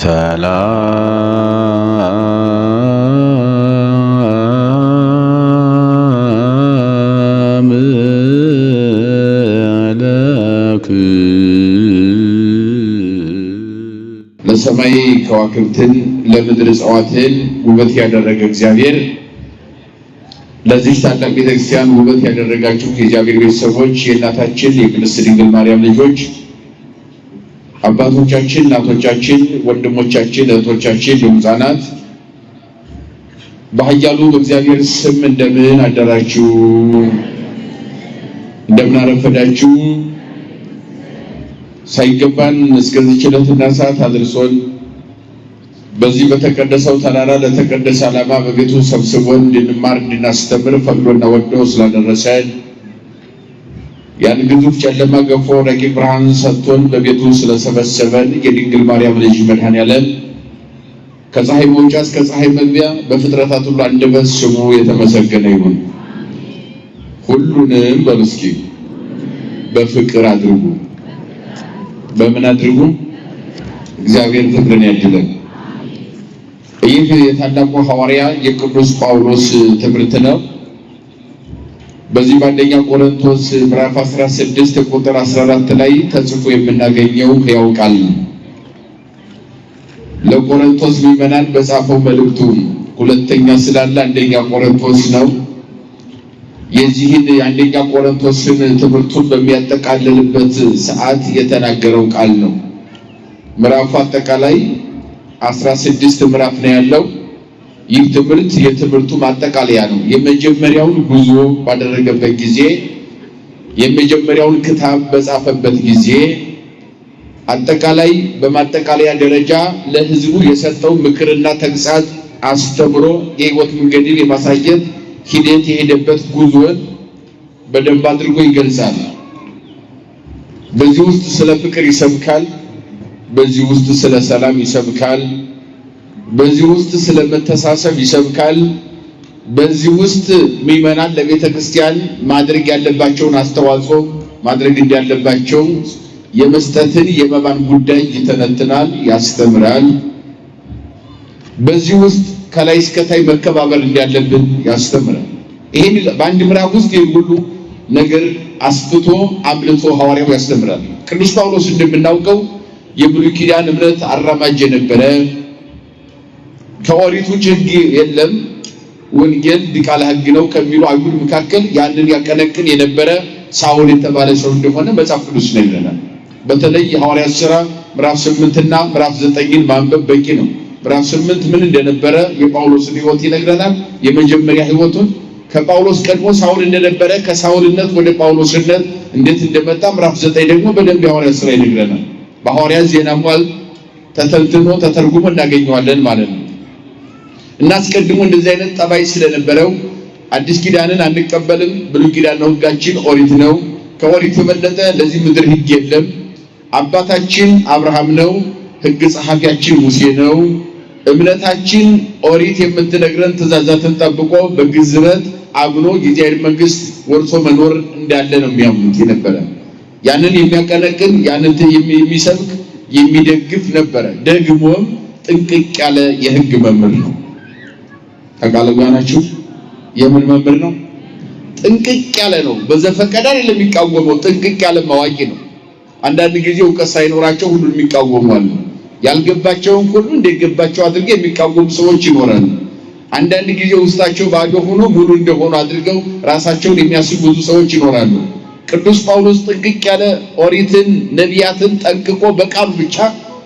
ሰላም ለሰማይ ከዋክብትን ለምድር እጽዋትን ውበት ያደረገ እግዚአብሔር ለዚህ ታላቅ ቤተክርስቲያን ውበት ያደረጋችሁ የእግዚአብሔር ቤተሰቦች የእናታችን የቅድስት ድንግል ማርያም ልጆች አባቶቻችን፣ እናቶቻችን፣ ወንድሞቻችን፣ እህቶቻችን፣ ሕፃናት በኃያሉ በእግዚአብሔር ስም እንደምን አደራችሁ? እንደምን አረፈዳችሁ? ሳይገባን እስከዚህ ዕለትና ሰዓት አድርሶን በዚህ በተቀደሰው ተራራ ለተቀደሰ ዓላማ በቤቱ ሰብስቦን እንድንማር እንድናስተምር ፈቅዶና ወዶ ስላደረሰን ያን ግዙፍ ጨለማ ገፎ ረቂቅ ብርሃን ሰጥቶን በቤቱ ስለሰበሰበን የድንግል ማርያም ልጅ መድኃኔዓለም ከፀሐይ መውጫ እስከ ፀሐይ መግቢያ በፍጥረታት ሁሉ አንደበት ስሙ የተመሰገነ ይሁን። ሁሉንም በምስኪ በፍቅር አድርጉ። በምን አድርጉ? እግዚአብሔር ፍቅርን ያድለን። ይህ የታላቁ ሐዋርያ የቅዱስ ጳውሎስ ትምህርት ነው። በዚህ በአንደኛ ቆሮንቶስ ምዕራፍ 16 ቁጥር 14 ላይ ተጽፎ የምናገኘው ሕያው ቃል ነው። ለቆሮንቶስ ምዕመናን በጻፈው መልእክቱ ሁለተኛ ስላለ አንደኛ ቆሮንቶስ ነው። የዚህን አንደኛ ቆሮንቶስን ትምህርቱን በሚያጠቃልልበት ሰዓት የተናገረው ቃል ነው። ምዕራፉ አጠቃላይ 16 ምዕራፍ ነው ያለው። ይህ ትምህርት የትምህርቱ ማጠቃለያ ነው። የመጀመሪያውን ጉዞ ባደረገበት ጊዜ የመጀመሪያውን ክታብ በጻፈበት ጊዜ አጠቃላይ በማጠቃለያ ደረጃ ለሕዝቡ የሰጠው ምክርና ተግሳጽ አስተምሮ የሕይወት መንገድን የማሳየት ሂደት የሄደበት ጉዞን በደንብ አድርጎ ይገልጻል። በዚህ ውስጥ ስለ ፍቅር ይሰብካል። በዚህ ውስጥ ስለ ሰላም ይሰብካል። በዚህ ውስጥ ስለ መተሳሰብ ይሰብካል። በዚህ ውስጥ ምዕመናን ለቤተ ክርስቲያን ማድረግ ያለባቸውን አስተዋጽኦ ማድረግ እንዳለባቸው የመስጠትን የመባን ጉዳይ ይተነትናል፣ ያስተምራል። በዚህ ውስጥ ከላይ እስከ ታይ መከባበር እንዳለብን ያስተምራል። ይሄን በአንድ ምዕራፍ ውስጥ ሁሉ ነገር አስፍቶ አብልቶ ሐዋርያው ያስተምራል። ቅዱስ ጳውሎስ እንደምናውቀው የብሉይ ኪዳን እምነት አራማጅ የነበረ ከኦሪቱ ሕግ የለም ወንጌል ዲቃላ ሕግ ነው ከሚሉ አይሁድ መካከል ያንን ያቀነቅን የነበረ ሳውል የተባለ ሰው እንደሆነ መጽሐፍ ቅዱስ ይነግረናል። በተለይ የሐዋርያት ሥራ ምዕራፍ 8 እና ምዕራፍ 9ን ማንበብ በቂ ነው። ምዕራፍ 8 ምን እንደነበረ የጳውሎስን ሕይወት ይነግረናል። የመጀመሪያ ሕይወቱን ከጳውሎስ ቀድሞ ሳውል እንደነበረ ከሳውልነት ወደ ጳውሎስነት እንዴት እንደመጣ ምዕራፍ 9 ደግሞ በደንብ የሐዋርያት ሥራ ይነግረናል። በሐዋርያት ዜና ሟል ተተንትኖ ተተርጉሞ እናገኘዋለን ማለት ነው። እና አስቀድሞ እንደዚህ አይነት ጠባይ ስለነበረው አዲስ ኪዳንን አንቀበልም፣ ብሉይ ኪዳን ነው ሕጋችን፣ ኦሪት ነው። ከኦሪት የበለጠ ለዚህ ምድር ሕግ የለም። አባታችን አብርሃም ነው፣ ሕግ ጸሐፊያችን ሙሴ ነው። እምነታችን ኦሪት የምትነግረን ትእዛዛትን ጠብቆ በግዝረት አምኖ የእግዚአብሔር መንግስት ወርሶ መኖር እንዳለ ነው የሚያምኑት የነበረ። ያንን የሚያቀነቅን ያንን የሚሰብክ የሚደግፍ ነበረ። ደግሞም ጥንቅቅ ያለ የሕግ መምህር ነው። ተቃለጋናችሁ የምን መምህር ነው? ጥንቅቅ ያለ ነው። በዘፈቀደ አይደለም የሚቃወመው፣ ጥንቅቅ ያለ ማዋቂ ነው። አንዳንድ ጊዜ እውቀት ሳይኖራቸው ሁሉ የሚቃወሙ አሉ። ያልገባቸውን ሁሉ እንደገባቸው አድርገው የሚቃወሙ ሰዎች ይኖራሉ። አንዳንድ ጊዜ ውስጣቸው ባዶ ሆኖ ሙሉ እንደሆኑ አድርገው ራሳቸውን የሚያስቡ ብዙ ሰዎች ይኖራሉ። ቅዱስ ጳውሎስ ጥንቅቅ ያለ ኦሪትን ነቢያትን ጠንቅቆ በቃሉ ብቻ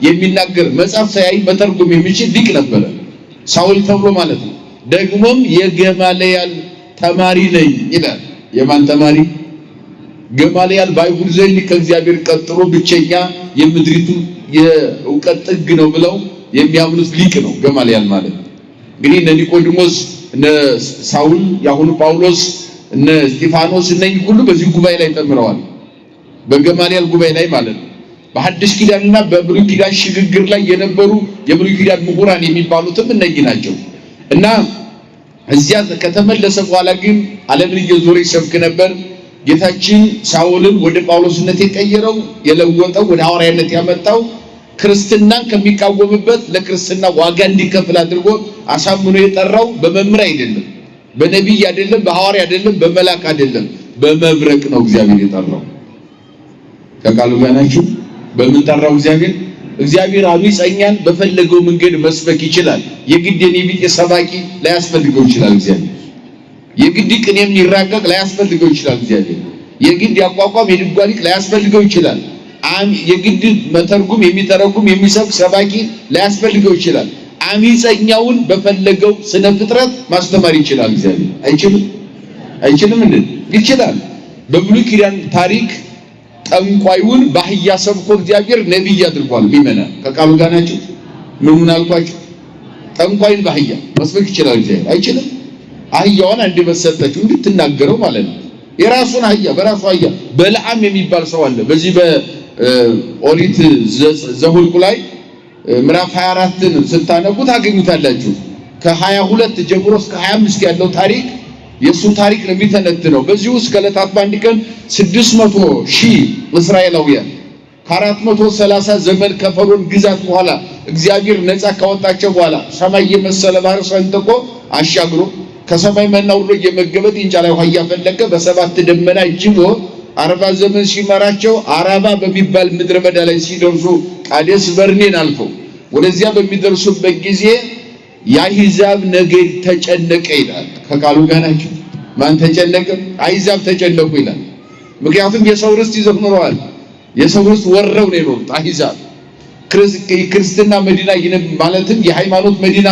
የሚናገር መጽሐፍ ሳያይ መተርጎም የሚችል ሊቅ ነበረ፣ ሳውል ተብሎ ማለት ነው። ደግሞም የገማልያል ተማሪ ነኝ ይላል። የማን ተማሪ? ገማልያል በአይሁድ ዘንድ ከእግዚአብሔር ቀጥሎ ብቸኛ የምድሪቱ የእውቀት ጥግ ነው ብለው የሚያምኑት ሊቅ ነው ገማልያል ማለት። እንግዲህ እነ ኒቆዲሞስ፣ እነ ሳውል፣ ያሁኑ ጳውሎስ፣ እነ እስጢፋኖስ እነዚህ ሁሉ በዚህ ጉባኤ ላይ ተምረዋል። በገማልያል ጉባኤ ላይ ማለት ነው። በሐዲስ ኪዳንና በብሉይ ኪዳን ሽግግር ላይ የነበሩ የብሉይ ኪዳን ምሁራን የሚባሉትም እነዚህ ናቸው። እና እዚያ ከተመለሰ በኋላ ግን ዓለምን እየዞረ ይሰብክ ነበር። ጌታችን ሳውልን ወደ ጳውሎስነት የቀየረው የለወጠው ወደ ሐዋርያነት ያመጣው ክርስትናን ከሚቃወምበት ለክርስትና ዋጋ እንዲከፍል አድርጎ አሳምኖ የጠራው በመምህር አይደለም፣ በነቢይ አይደለም፣ በሐዋርያ አይደለም፣ በመላክ አይደለም፣ በመብረቅ ነው እግዚአብሔር የጠራው። ከቃሉ ጋር ናችሁ? በምን ጠራው እግዚአብሔር? እግዚአብሔር አመፀኛን በፈለገው መንገድ መስበክ ይችላል። የግድ የኔቢጤ ሰባኪ ላያስፈልገው ይችላል እግዚአብሔር። የግድ ቅኔ የሚራቀቅ ላያስፈልገው ይችላል እግዚአብሔር። የግድ ያቋቋም የድጓሊቅ ላያስፈልገው ይችላል። የግድ መተርጉም የሚተረጉም የሚሰብክ ሰባኪ ላያስፈልገው ይችላል። አመፀኛውን በፈለገው ስነ ፍጥረት ማስተማር ይችላል እግዚአብሔር። አይችልም እንዴ? ይችላል። በብሉይ ኪዳን ታሪክ ጠንቋዩን በአህያ ሰብኮ እግዚአብሔር ነብይ አድርጓል። ቢመና ከቃሉ ጋር ናቸው? ምኑን አልኳችሁ? ጠንቋይን በአህያ መስበክ ይችላል እግዚአብሔር። አይችልም? አህያዋን አንደበት ሰጠችው እንድትናገረው ማለት ነው። የራሱን አህያ በራሱ አህያ በለዓም የሚባል ሰው አለ። በዚህ በኦሪት ዘኍልቍ ላይ ምዕራፍ 24ን ስታነቡ ታገኙታላችሁ። ከ22 ጀምሮ እስከ 25 ያለው ታሪክ የሱ ታሪክ ነው የሚተነትነው። በዚህ ውስጥ ከዕለታት በአንድ ቀን 600,000 እስራኤላውያን ከ430 ዘመን ከፈርዖን ግዛት በኋላ እግዚአብሔር ነፃ ካወጣቸው በኋላ ሰማይ የመሰለ ባህር ሰንጥቆ አሻግሮ ከሰማይ መና ወርዶ እየመገበ ጢንጫ ላይ ውሃ እያፈለቀ በሰባት ደመና ጅቦ 40 ዘመን ሲመራቸው አራባ በሚባል ምድረ በዳ ላይ ሲደርሱ ቃዴስ በርኔን አልፈው ወደዚያ በሚደርሱበት ጊዜ የአሕዛብ ነገድ ተጨነቀ ይላል። ከቃሉ ጋር ናቸው? ማን ተጨነቀ? አሕዛብ ተጨነቁ ይላል። ምክንያቱም የሰው ርስት ይዘው ኖረዋል። የሰው ርስት ወረው ነው የኖሩት አሕዛብ። ክርስትና መዲና ማለትም የሃይማኖት መዲና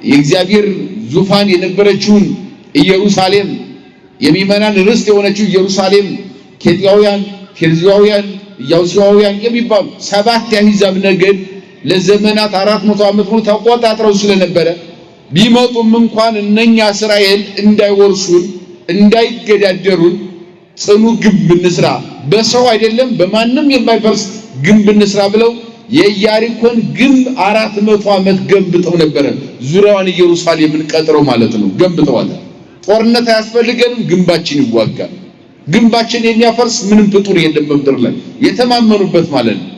የእግዚአብሔር ዙፋን የነበረችውን ኢየሩሳሌም፣ የሚመናን ርስት የሆነችው ኢየሩሳሌም ኬጢያውያን፣ ፌርዛውያን፣ ኢያቡሳውያን የሚባሉ 7 የአሕዛብ ነገድ ለዘመናት 400 ዓመት ሙሉ ተቆጣጥረው ስለነበረ ቢመጡም እንኳን እነኛ እስራኤል እንዳይወርሱን እንዳይገዳደሩን ጽኑ ግንብ እንስራ፣ በሰው አይደለም በማንም የማይፈርስ ግንብ እንስራ ብለው የኢያሪኮን ግንብ 400 ዓመት ገንብተው ነበረ። ዙሪያዋን ኢየሩሳሌምን ቀጥረው ማለት ነው ገንብተዋል። ጦርነት አያስፈልገንም፣ ግንባችን ይዋጋል። ግንባችን የሚያፈርስ ምንም ፍጡር የለም በምድር ላይ የተማመኑበት ማለት ነው።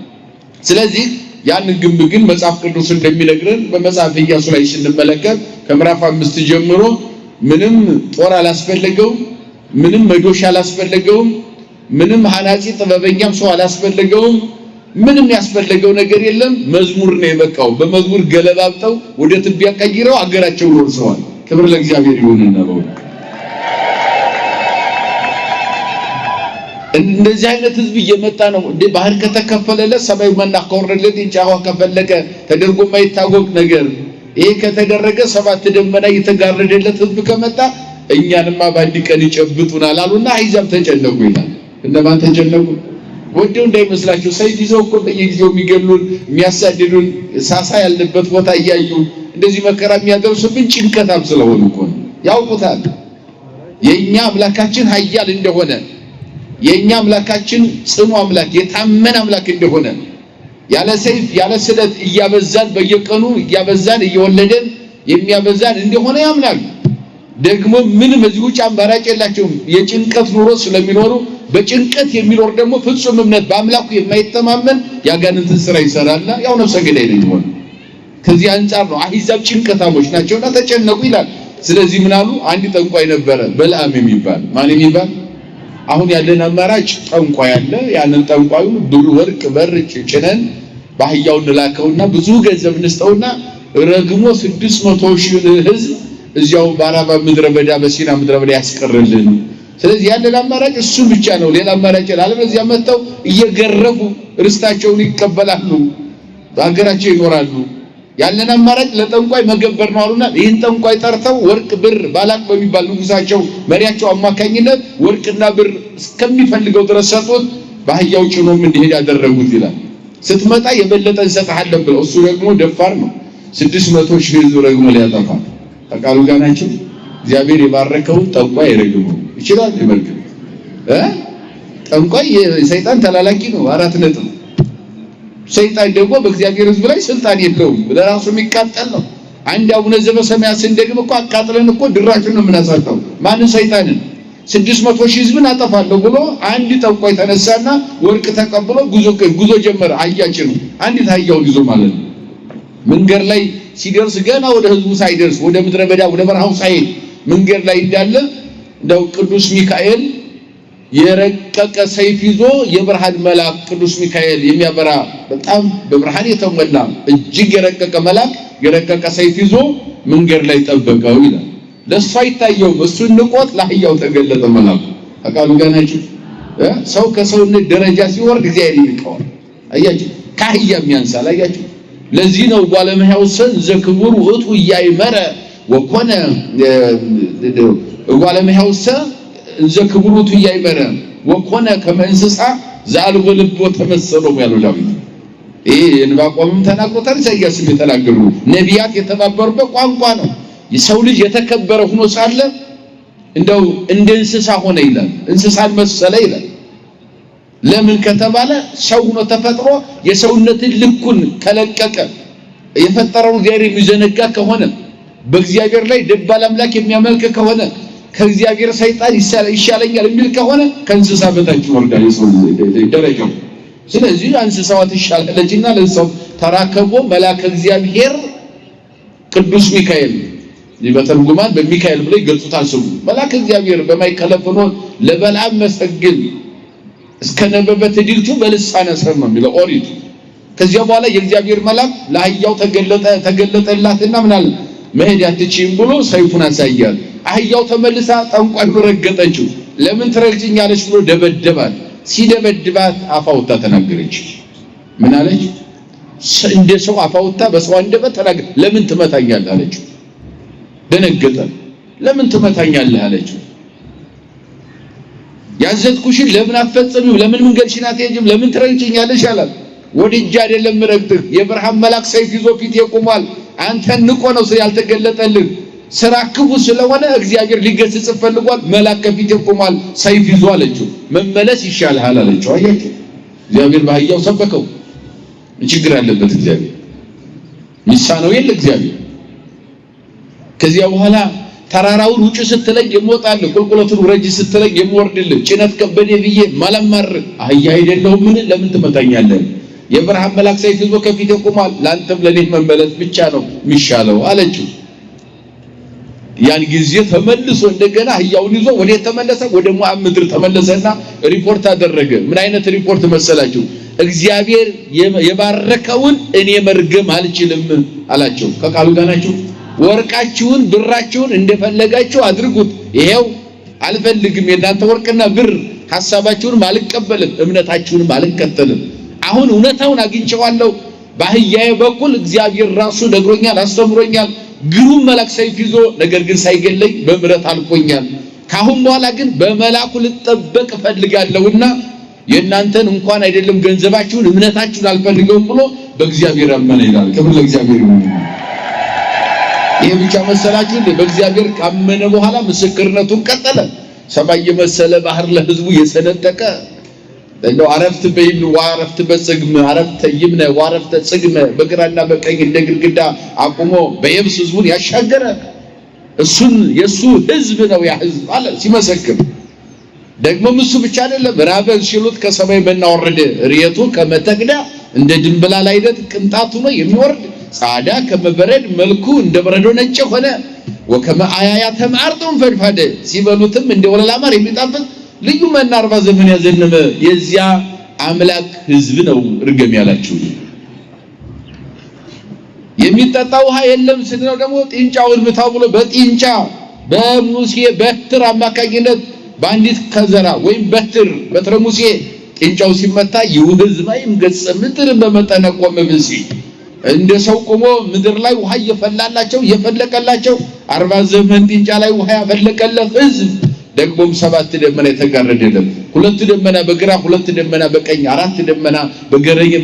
ስለዚህ ያን ግንብ ግን መጽሐፍ ቅዱስ እንደሚነግረን በመጽሐፍ ኢያሱ ላይ ስንመለከት ከምዕራፍ 5 ጀምሮ ምንም ጦር አላስፈልገውም፣ ምንም መዶሻ አላስፈልገውም፣ ምንም ሐናጺ ጥበበኛም ሰው አላስፈልገውም። ምንም ያስፈልገው ነገር የለም። መዝሙር ነው የበቃው። በመዝሙር ገለባብጠው ወደ ትቢያ ቀይረው አገራቸውን ወርሰዋል። ክብር ለእግዚአብሔር ይሁንና እንደዚህ አይነት ህዝብ እየመጣ ነው እንዴ! ባህር ከተከፈለለት ሰማይ መና ከወረደለት እንጫዋ ከፈለቀ ተደርጎ የማይታወቅ ነገር ይሄ ከተደረገ 7 ደመና እየተጋረደለት ህዝብ ከመጣ እኛንማ በአንድ ቀን ይጨብጡናል አሉና አሕዛብ ተጨነቁ ይላል። እነማን ተጨነቁ? ወደው እንዳይመስላችሁ ሰይፍ ይዘው እኮ በየጊዜው የሚገሉን የሚያሳድዱን ሳሳ ያለበት ቦታ እያዩ እንደዚህ መከራ የሚያደርሱብን ጭንቀታም ስለሆኑ እኮ ያውቁታል። የኛ አምላካችን ኃያል እንደሆነ የኛ አምላካችን ጽኑ አምላክ የታመነ አምላክ እንደሆነ ያለ ሰይፍ ያለ ስለት እያበዛን በየቀኑ እያበዛን እየወለደን የሚያበዛን እንደሆነ ያምናሉ። ደግሞ ምንም እዚህ ውጭ አማራጭ የላቸውም። የጭንቀት ኑሮ ስለሚኖሩ በጭንቀት የሚኖር ደግሞ ፍጹም እምነት በአምላኩ የማይተማመን ያጋንንትን ስራ ይሰራልና ያው ነፍሰ ገዳይ ነው የሚሆነው። ከዚህ አንፃር ነው አሕዛብ ጭንቀታሞች ናቸውና ተጨነቁ ይላል። ስለዚህ ምን አሉ? አንድ ጠንቋይ ነበረ በለዓም የሚባል ማን የሚባል አሁን ያለን አማራጭ ጠንቋይ አለ። ያንን ጠንቋዩን ብር ወርቅ በር ጭነን በአህያው እንላከውና ብዙ ገንዘብ እንስጠውና ረግሞ 600,000 ህዝብ እዚያው በአራባ ምድረ በዳ በሲና ምድረ በዳ ያስቀርልን። ስለዚህ ያለን አማራጭ እሱ ብቻ ነው፣ ሌላ አማራጭ የለም። በዚያ መተው እየገረፉ ርስታቸውን ይቀበላሉ፣ በአገራቸው ይኖራሉ። ያለን አማራጭ ለጠንቋይ መገበር ነው አሉና ይህን ጠንቋይ ጠርተው ወርቅ ብር ባላቅ በሚባል ንጉሳቸው መሪያቸው አማካኝነት ወርቅና ብር እስከሚፈልገው ድረስ ሰጡት። በአህያው ጭኖም እንዲሄድ ያደረጉት ይላል። ስትመጣ የበለጠ እንሰጥሃለን ብለው እሱ ደግሞ ደፋር ነው። 600,000 ህዝብ ረግሞ ሊያጠፋ ተቃሉ ጋር ናቸው። እግዚአብሔር የባረከው ጠንቋይ አይረግመው ይችላል። ይመርግ ጠንቋይ የሰይጣን ተላላኪ ነው። 4 ነጥብ። ሰይጣን ደግሞ በእግዚአብሔር ህዝብ ላይ ስልጣን የለውም፣ ለራሱ የሚቃጠል ነው። አንድ አቡነ ዘበሰማያት እንደግሞ እኮ አቃጥለን እኮ ድራሹን ነው የምናሳጣው። ማንን? ሰይጣንን። 600 ሺህ ህዝብን አጠፋለሁ ብሎ አንድ ጠንቋይ ተነሳና ወርቅ ተቀብሎ ጉዞ ጀመረ። አህያችን አንዲት አህያውን ይዞ ማለት ነው። መንገድ ላይ ሲደርስ ገና ወደ ህዝቡ ሳይደርስ ወደ ምድረ በዳ ወደ በረሃው ሳይሄድ መንገድ ላይ እንዳለ እንደው ቅዱስ ሚካኤል የረቀቀ ሰይፍ ይዞ የብርሃን መልአክ ቅዱስ ሚካኤል የሚያበራ በጣም በብርሃን የተሞላ እጅግ የረቀቀ መልአክ የረቀቀ ሰይፍ ይዞ መንገድ ላይ ጠበቀው ይላል። ለሱ አይታየውም። እሱን ንቆት ለአህያው ተገለጠ መልአኩ። አቃሉ ጋናችሁ ሰው ከሰውነት ደረጃ ሲወርድ እግዚአብሔር ይልቀዋል። አያችሁ ከአህያም ያንሳል። አያችሁ ለዚህ ነው ባለመያው ሰን ዘክቡር ውእቱ ያይመረ ወኮነ ባለመያው ሰን ዘክቡር ውእቱ ያይመረ ወኮነ ከመንስሳ ዛልቦ ልቦ ተመሰለው ያለው ዳዊት። ይሄ እንባቆምም ተናግሮታል፣ ኢሳይያስም የተናገሩ ነቢያት የተባበሩበት ቋንቋ ነው። የሰው ልጅ የተከበረ ሆኖ ሳለ እንደው እንደ እንስሳ ሆነ ይላል፣ እንስሳን መሰለ ይላል። ለምን ከተባለ ሰው ሆኖ ተፈጥሮ የሰውነትን ልኩን ከለቀቀ የፈጠረው እግዚአብሔር የሚዘነጋ ከሆነ በእግዚአብሔር ላይ ደባል አምላክ የሚያመልክ ከሆነ ከእግዚአብሔር ሰይጣን ይሻለኛል የሚል ከሆነ ከእንስሳ በታች ይወርዳል የሰው ደረጃው። ስለዚህ እንስሳዋ ትሻላለችና ለሰው ተራከቦ መልአከ እግዚአብሔር ቅዱስ ሚካኤል በተርጉማን በሚካኤል ብለው ይገልጹታል። ስሙ መልአከ እግዚአብሔር በማይከለፍኖ ለበልዓም መሰግን እስከ ነበበት ድልቱ በልሳነ ሰማ የሚለው ኦሪት። ከዚያ በኋላ የእግዚአብሔር መልአክ ለአህያው ተገለጠላትና ምናል መሄድ አትችይም ብሎ ሰይፉን አሳያል። አህያው ተመልሳ ጠንቋዩን ረገጠችው። ለምን ትረግጭኛለች ብሎ ደበደባት። ሲደበድባት አፋውታ ተናገረች። ምን አለች? እንደ ሰው አፋውታ በሰው አንደበት ተናገረ። ለምን ትመታኛለህ አለችው። ደነገጠ። ለምን ትመታኛለህ አለችው። ያዘዝኩሽን ለምን አትፈጽሚው? ለምን መንገድሽን አትሄጂም? ለምን ትረግጭኛለሽ አላት። ወድጄ አይደለም ምረግጥህ፣ የብርሃን መልአክ ሰይፍ ይዞ ፊቴ ቆሟል። አንተን ንቆ ነው ያልተገለጠልህ። ስራ ክፉ ስለሆነ እግዚአብሔር ሊገስጽ ፈልጓል። መልአክ ከፊቴ ቆሟል ሰይፍ ይዞ አለችው። መመለስ ይሻልሃል አለችው። አያችሁ እግዚአብሔር በአህያው ሰበከው። ችግር አለበት እግዚአብሔር፣ ሚሳነው የለ እግዚአብሔር። ከዚያ በኋላ ተራራውን ውጭ ስትለኝ የምወጣልህ፣ ቁልቁለቱን ውረጅ ስትለኝ የምወርድልህ፣ ጭነት ከበደ ብዬ ማለማር አህያ አይደለሁም? ምን ለምን ትመታኛለህ? የብርሃን መልአክ ሰይፍ ይዞ ከፊቴ ቆሟል። ላንተም ለኔ መመለስ ብቻ ነው የሚሻለው አለችው። ያን ጊዜ ተመልሶ እንደገና አህያውን ይዞ ወደ ተመለሰ ወደ ሞዓብ ምድር ተመለሰና ሪፖርት አደረገ። ምን አይነት ሪፖርት መሰላችሁ? እግዚአብሔር የባረከውን እኔ መርገም አልችልም አላቸው። ከቃሉ ጋር ናችሁ። ወርቃችሁን ብራችሁን እንደፈለጋችሁ አድርጉት፣ ይሄው አልፈልግም። የእናንተ ወርቅና ብር ሐሳባችሁንም አልቀበልም፣ እምነታችሁንም አልከተልም። አሁን እውነታውን አግኝቼዋለሁ። በአህያዬ በኩል እግዚአብሔር ራሱ ነግሮኛል፣ አስተምሮኛል። ግሩም መልአክ ሰይፍ ይዞ ነገር ግን ሳይገለኝ በምሕረት አልፎኛል። ካሁን በኋላ ግን በመልአኩ ልጠበቅ እፈልጋለሁና የእናንተን እንኳን አይደለም ገንዘባችሁን እምነታችሁን አልፈልገውም ብሎ በእግዚአብሔር አመነ ይላል። ክብር ለእግዚአብሔር ይሁን። ይሄ ብቻ መሰላችሁ? በእግዚአብሔር ካመነ በኋላ ምስክርነቱን ቀጠለ። ሰማይ የመሰለ ባህር ለሕዝቡ የሰነጠቀ እንደው አረፍት በይም ወአረፍት በጽግም አረፍት ይምነ ወአረፍት ጽግም በግራና በቀኝ እንደ ግድግዳ አቁሞ በየብስ ሕዝቡን ያሻገረ እሱን የሱ ሕዝብ ነው ያ ሕዝብ አለ ሲመሰክር። ደግሞ እሱ ብቻ አይደለም፣ ራበን ሲሉት ከሰማይ መና ወረደ። ርየቱ ከመተግዳ እንደ ድንብላል አይነት ቅንጣቱ ነው የሚወርድ። ጻዳ ከመበረድ መልኩ እንደ በረዶ ነጭ ሆነ። ወከመ አያያተ ማርጦም ፈድፋደ ሲበሉትም እንደ ወለላ ማር የሚጣፍጥ ልዩ መና 40 ዘመን ያዘነመ የዚያ አምላክ ሕዝብ ነው ርገም ያላችሁ። የሚጠጣ ውሃ የለም ስንለው ደግሞ ጢንጫውን ምታው ብሎ በጢንጫ በሙሴ በትር አማካኝነት በአንዲት ከዘራ ወይም በትረ ሙሴ ጢንጫው ሲመታ ይውህዝ ማይም ገጽ ምድር በመጠነ ቆመ ብሲ እንደ ሰው ቆሞ ምድር ላይ ውሃ የፈለቀላቸው 40 ዘመን ጢንጫ ላይ ውሃ ያፈለቀለት ሕዝብ ደግሞም 7 ደመና የተጋረደለት 2 ደመና በግራ 2 ደመና በቀኝ 4 ደመና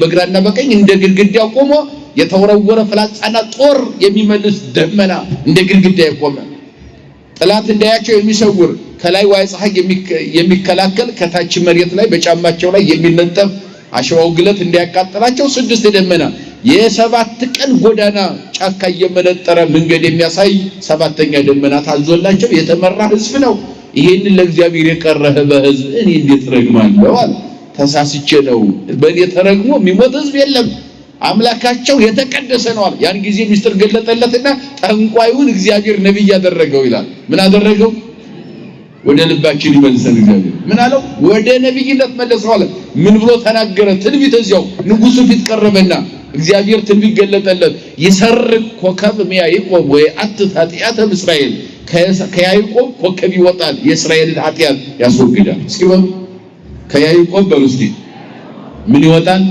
በግራና በቀኝ እንደ ግድግዳ ቆሞ የተወረወረ ፍላጻና ጦር የሚመልስ ደመና እንደ ግድግዳ የቆመ ጠላት እንዳያቸው የሚሰውር ከላይ ዋይ ፀሐይ የሚከላከል ከታች መሬት ላይ በጫማቸው ላይ የሚነጠፍ አሸዋው ግለት እንዳያቃጥላቸው 6 ደመና የ7 ቀን ጎዳና ጫካ የመነጠረ መንገድ የሚያሳይ 7ኛ ደመና ታዞላቸው የተመራ ሕዝብ ነው። ይሄንን ለእግዚአብሔር የቀረህ በሕዝብ እኔ እንዴት ረግማለሁ አለ። ተሳስቼ ነው በእኔ ተረግሞ የሚሞት ሕዝብ የለም አምላካቸው የተቀደሰ ነው አለ። ያን ጊዜ ሚስጥር ገለጠለትና ጠንቋዩን እግዚአብሔር ነብይ ያደረገው ይላል። ምን አደረገው? ወደ ልባችን ይመልሰን እግዚአብሔር። ምን አለው? ወደ ነብይነት መለሰው አለ። ምን ብሎ ተናገረ? ትንቢት እዚያው ንጉሱ ፊት ቀረበና እግዚአብሔር ትንቢት ገለጠለት። ይሰርቅ ኮከብ ያዕቆብ ወይአትት ኃጢአተ እስራኤል፣ ከያዕቆብ ኮከብ ይወጣል የእስራኤልን ኃጢአት ያስወግዳል። እስኪ በሉ ከያዕቆብ በሉ እስኪ ምን ይወጣል?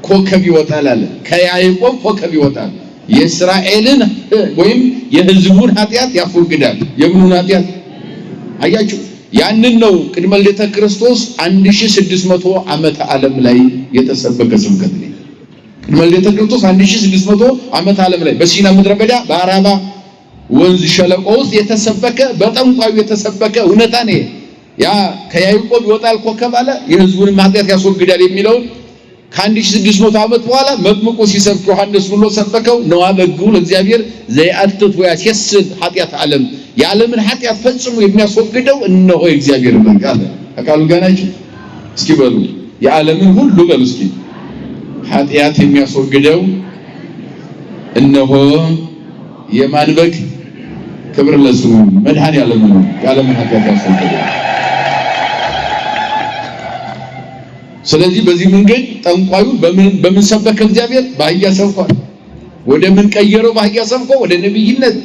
ኮከብ ይወጣል አለ። ከያዕቆብ ኮከብ ይወጣል የእስራኤልን ወይም የሕዝቡን ኃጢአት ያስወግዳል። የምኑን ኃጢአት አያችሁ? ያንን ነው ቅድመ ልደተ ክርስቶስ 1600 ዓመተ ዓለም ላይ የተሰበከ ስብከት ነው። ቅድመ ልደተ ክርስቶስ 1600 ዓመተ ዓለም ላይ በሲና ምድረ በዳ በአራባ ወንዝ ሸለቆ ውስጥ የተሰበከ በጠንቋዩ የተሰበከ እውነታ ነው። ያ ከያዕቆብ ይወጣል ኮከብ አለ የሕዝቡን ኃጢአት ያስወግዳል የሚለውን ከ1600 ዓመት በኋላ መጥምቁ ሲሰብክ ዮሐንስ ብሎ ሰበከው። ነዋ በግቡ ለእግዚአብሔር ዘያትት ወያስየስል ኃጢአት ዓለም፣ የዓለምን ኃጢአት ፈጽሞ የሚያስወግደው እነሆ የእግዚአብሔር በግ አለ። አቃሉ ጋናችሁ እስኪ በሉ የዓለምን ሁሉ በሉ እስኪ ኃጢአት የሚያስወግደው እነሆ የማን በግ? ክብር ለስሙ መድኃኔዓለም ነው። የዓለምን ኃጢአት ያስወግዳል። ስለዚህ በዚህ መንገድ ጠንቋዩ በምን ሰበከ? እግዚአብሔር በአህያ ሰብኳል። ወደ ምን ቀየረው? በአህያ ሰብኮ ወደ ነብይነት።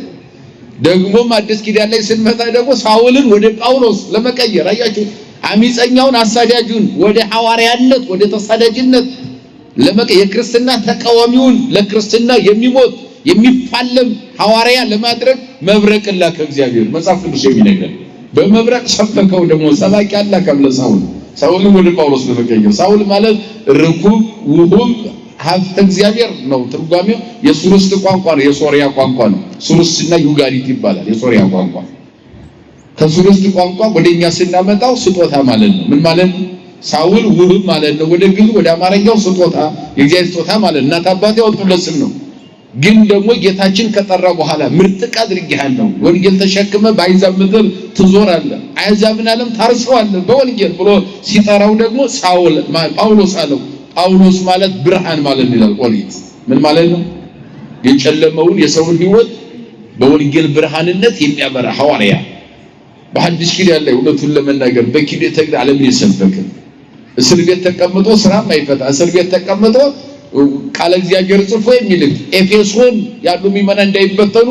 ደግሞም አዲስ ኪዳን ላይ ስንመጣ ደግሞ ሳውልን ወደ ጳውሎስ ለመቀየር አያችሁ፣ አሚፀኛውን አሳዳጁን ወደ ሐዋርያነት ወደ ተሳዳጅነት የክርስትና ተቃዋሚውን ለክርስትና የሚሞት የሚፋለም ሐዋርያ ለማድረግ መብረቅን ላከ እግዚአብሔር። መጽሐፍ ቅዱስ የሚነግረን በመብረቅ ሰበከው። ደግሞ ሰባኪ አላከም ለሳውል ሳውልን ወደ ጳውሎስ ለመቀየር። ሳውል ማለት ርኩብ ውሁብ ሀብተ እግዚአብሔር ነው ትርጓሜው። የሱርስት ቋንቋ ነው፣ የሶሪያ ቋንቋ ነው። ሱርስትና ዩጋሪት ይባላል የሶሪያ ቋንቋ። ከሱርስት ቋንቋ ወደኛ ስናመጣው ስጦታ ማለት ነው። ምን ማለት ነው? ሳውል ውሁብ ማለት ነው። ወደ ግዕዝ ወደ አማርኛው ስጦታ የእግዚአብሔር ስጦታ ማለት ነው። እናት አባቴ ያወጡለት ስም ነው። ግን ደግሞ ጌታችን ከጠራ በኋላ ምርጥቅ አድርጌሃለሁ፣ ወንጌል ተሸክመ በአሕዛብ ምድር ትዞራለህ፣ አሕዛብን ዓለም ታርሰዋለህ በወንጌል ብሎ ሲጠራው ደግሞ ሳውል ጳውሎስ አለው። ጳውሎስ ማለት ብርሃን ማለት ነው ይላል ኦሪት። ምን ማለት ነው? የጨለመውን የሰውን ሕይወት በወንጌል ብርሃንነት የሚያበራ ሐዋርያ። በሐዲስ ኪዳን ላይ እውነቱን ለመናገር በኪዳን ተግዳ ዓለምን የሰበከ እስር ቤት ተቀምጦ ስራም አይፈታ፣ እስር ቤት ተቀምጦ ቃለ እግዚአብሔር ጽፎ የሚልክ ኤፌሶን ያሉ ምዕመናን እንዳይበተኑ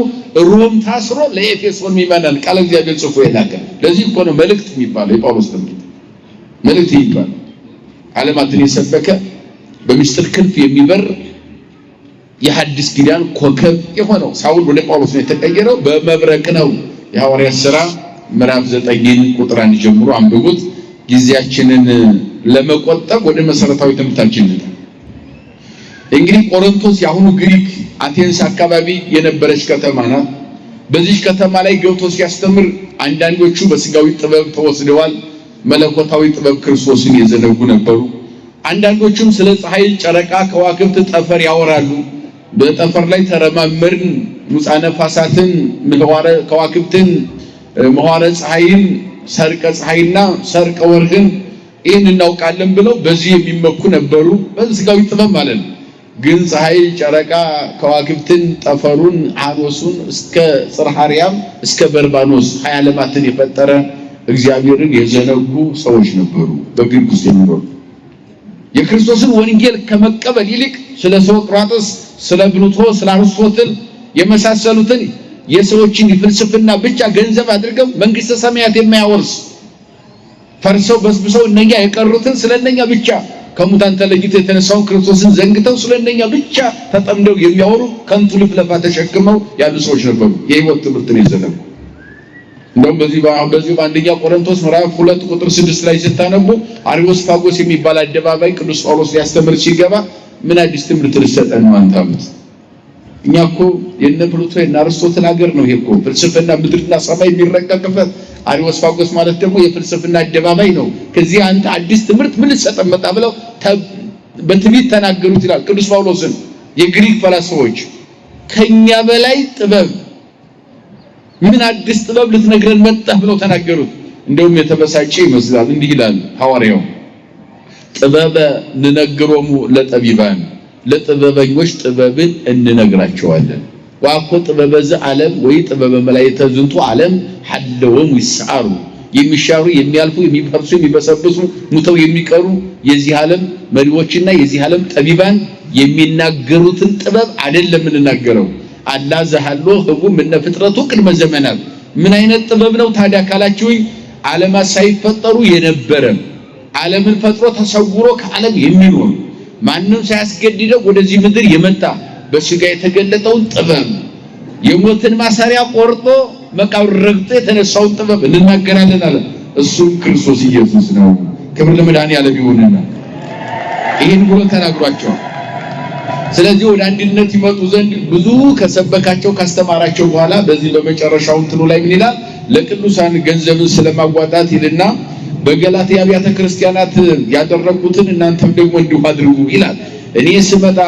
ሮም ታስሮ ለኤፌሶን ምዕመናን ቃለ እግዚአብሔር ጽፎ የላከ። ለዚህ እኮ ነው መልእክት የሚባለው። የጳውሎስ ትምህርት መልእክት ይባላል። ዓለማትን የሰበከ በምስጢር ክንፍ የሚበር የሐዲስ ኪዳን ኮከብ የሆነው ሳውል ወደ ጳውሎስ ነው የተቀየረው። በመብረቅ ነው። የሐዋርያት ሥራ ምዕራፍ 9 ቁጥር 1 ጀምሮ አንብቡት። ጊዜያችንን ለመቆጠብ ወደ መሰረታዊ ትምህርታችን እንሄድ። እንግዲህ ቆሮንቶስ የአሁኑ ግሪክ አቴንስ አካባቢ የነበረች ከተማ ናት። በዚህ ከተማ ላይ ገብቶ ሲያስተምር አንዳንዶቹ በስጋዊ ጥበብ ተወስደዋል። መለኮታዊ ጥበብ ክርስቶስን የዘነጉ ነበሩ። አንዳንዶቹም ስለ ፀሐይ፣ ጨረቃ፣ ከዋክብት፣ ጠፈር ያወራሉ። በጠፈር ላይ ተረማመርን፣ ሙፃ ነፋሳትን፣ ምህዋረ ከዋክብትን፣ ምህዋረ ፀሐይን፣ ሰርቀ ፀሐይና ሰርቀ ወርህን ይህን እናውቃለን ብለው በዚህ የሚመኩ ነበሩ። በስጋዊ ጥበብ ማለት ነው። ግን ፀሐይ፣ ጨረቃ፣ ከዋክብትን፣ ጠፈሩን፣ አኖሱን እስከ ጽርሐ አርያም እስከ በርባኖስ 20 ዓለማትን የፈጠረ እግዚአብሔርን የዘነጉ ሰዎች ነበሩ በግሪክ ውስጥ የሚኖሩ። የክርስቶስን ወንጌል ከመቀበል ይልቅ ስለ ሶቅራጥስ፣ ስለ ፕሉቶ፣ ስለ አርስቶትል የመሳሰሉትን የሰዎችን ፍልስፍና ብቻ ገንዘብ አድርገው መንግስተ ሰማያት የማያወርስ ፈርሰው በስብሰው እነኛ የቀሩትን ስለነኛ ብቻ ከሙታን ተለይተው የተነሳውን ክርስቶስን ዘንግተው ስለነኛ ብቻ ተጠምደው የሚያወሩ ከንቱ ልፍለፋ ተሸክመው ያሉ ሰዎች ነበሩ። የሕይወት ትምህርትን የዘነጉ እንደውም በዚህ በአንደኛ ቆሮንቶስ ምዕራፍ 2 ቁጥር 6 ላይ ስታነቡ አሪዮስፋጎስ የሚባል አደባባይ ቅዱስ ጳውሎስ ሊያስተምር ሲገባ ምን አዲስ ትምህርት ልሰጠን ነው አንተ አሉት። እኛ እኮ የነ ፕሉቶ የነ አርስቶትል ሀገር ነው። ይሄ እኮ ፍልስፍና ምድርና ሰማይ የሚረቀቅበት አሪዮስፋጎስ ማለት ደግሞ የፍልስፍና አደባባይ ነው። ከዚህ አንተ አዲስ ትምህርት ምን ልሰጠን መጣ ብለው በትንቢት ተናገሩት ይላል ቅዱስ ጳውሎስን። የግሪክ ፈላስፎች ከኛ በላይ ጥበብ ምን አዲስ ጥበብ ልትነግረን መጣ ብለው ተናገሩት። እንደውም የተበሳጨ ይመስላል። እንዲህ ይላል ሐዋርያው ጥበበ ንነግሮሙ ለጠቢባን ለጥበበኞች ጥበብን እንነግራቸዋለን ዋኮ ጥበበ ዘዓለም ወይ ጥበበ መላእክተ ዝንቱ ዓለም ሐለወሙ ይስዓሩ የሚሻሩ የሚያልፉ የሚፈርሱ የሚበሰብሱ ሙተው የሚቀሩ የዚህ ዓለም መሪዎችና የዚህ ዓለም ጠቢባን የሚናገሩትን ጥበብ አይደለም እንናገረው አላ ዘሐሎ ህቡ ምን ፍጥረቱ ቅድመ ዘመናት ምን አይነት ጥበብ ነው ታዲያ ካላችሁኝ ዓለማት ሳይፈጠሩ የነበረ ዓለምን ፈጥሮ ተሰውሮ ከዓለም የሚኖር ማንንም ሳያስገድደው ወደዚህ ምድር የመጣ በስጋ የተገለጠውን ጥበብ የሞትን ማሰሪያ ቆርጦ መቃብር ረግጦ የተነሳውን ጥበብ እንናገራለን አለ። እሱም ክርስቶስ ኢየሱስ ነው። ክብር ለመድኃኒዓለም ይሁንና ይሄን ብሎ ተናግሯቸዋል። ስለዚህ ወደ አንድነት ይመጡ ዘንድ ብዙ ከሰበካቸው ካስተማራቸው በኋላ በዚህ በመጨረሻው እንትኑ ላይ ምን ይላል? ለቅዱሳን ገንዘብን ስለማዋጣት ይልና በገላትያ አብያተ ክርስቲያናት ያደረኩትን እናንተም ደግሞ እንዲሁ አድርጉ ይላል። እኔ ስመጣ